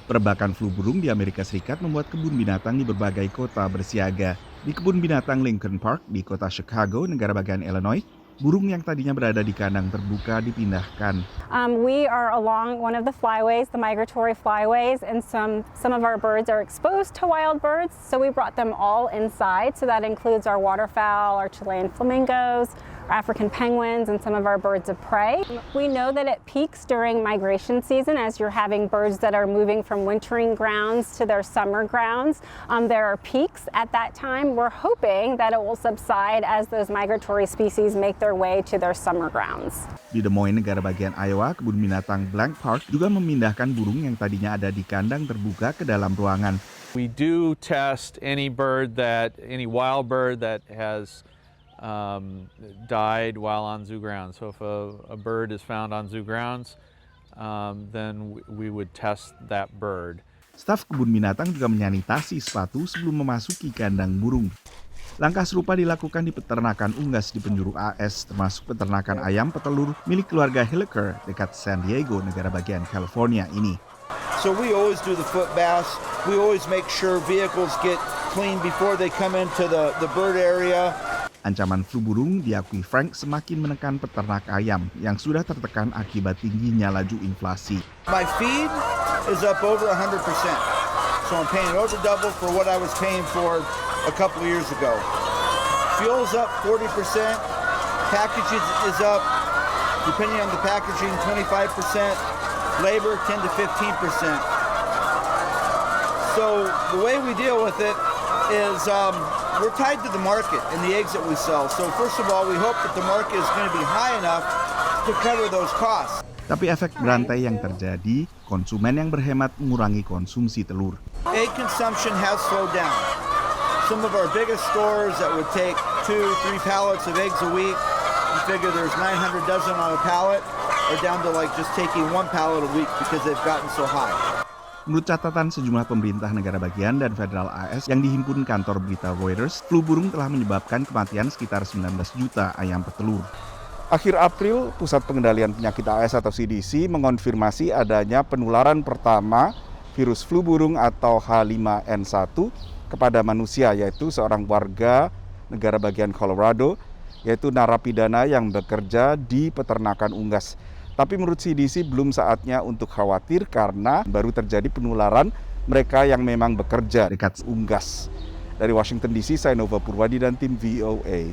Perebakan flu burung di Amerika Serikat membuat kebun binatang di berbagai kota bersiaga. Di kebun binatang Lincoln Park di kota Chicago, negara bagian Illinois, burung yang tadinya berada di kandang terbuka dipindahkan. We are along one of the flyways, the migratory flyways, and some of our birds are exposed to wild birds, so we brought them all inside. So that includes our waterfowl, our Chilean flamingos, African penguins, and some of our birds of prey. We know that it peaks during migration season as you're having birds that are moving from wintering grounds to their summer grounds. There are peaks at that time. We're hoping that it will subside as those migratory species make their way to their summer grounds. Di Des Moines, negara bagian Iowa, kebun binatang Blank Park juga memindahkan burung yang tadinya ada di kandang terbuka ke dalam ruangan. We do test any wild bird that has died while on zoo grounds. So if a bird is found on zoo grounds, then we would test that bird. Staf kebun binatang juga menyanitasi sepatu sebelum memasuki kandang burung. Langkah serupa dilakukan di peternakan unggas di penjuru AS, termasuk peternakan ayam petelur milik keluarga Hilliker dekat San Diego, negara bagian California ini. So we always do the foot baths. We always make sure vehicles get clean before they come into the bird area. Ancaman flu burung diakui Frank semakin menekan peternak ayam yang sudah tertekan akibat tingginya laju inflasi. My feed is up over 100%. So I'm paying over double for what I was paying for a couple of years ago. Fuel's up 40%. Packaging is up, depending on the packaging, 25%. Labor, 10 to 15%. So the way we deal with it is we're tied to the market and the eggs that we sell. So first of all, we hope that the market is going to be high enough to cover those costs. Tapi efek berantai yang terjadi, konsumen yang berhemat mengurangi konsumsi telur. Egg consumption has slowed down. Some of our biggest stores that would take 2-3 pallets of eggs a week, you figure there's 900 dozen on a pallet, are down to like just taking 1 pallet a week because they've gotten so high. Menurut catatan sejumlah pemerintah negara bagian dan federal AS yang dihimpun kantor berita Reuters, flu burung telah menyebabkan kematian sekitar 19 juta ayam petelur. Akhir April, Pusat Pengendalian Penyakit AS atau CDC mengonfirmasi adanya penularan pertama virus flu burung atau H5N1 kepada manusia, yaitu seorang warga negara bagian Colorado, yaitu narapidana yang bekerja di peternakan unggas. Tapi menurut CDC belum saatnya untuk khawatir karena baru terjadi penularan mereka yang memang bekerja dekat unggas. Dari Washington DC, saya Nova Purwadi dan tim VOA.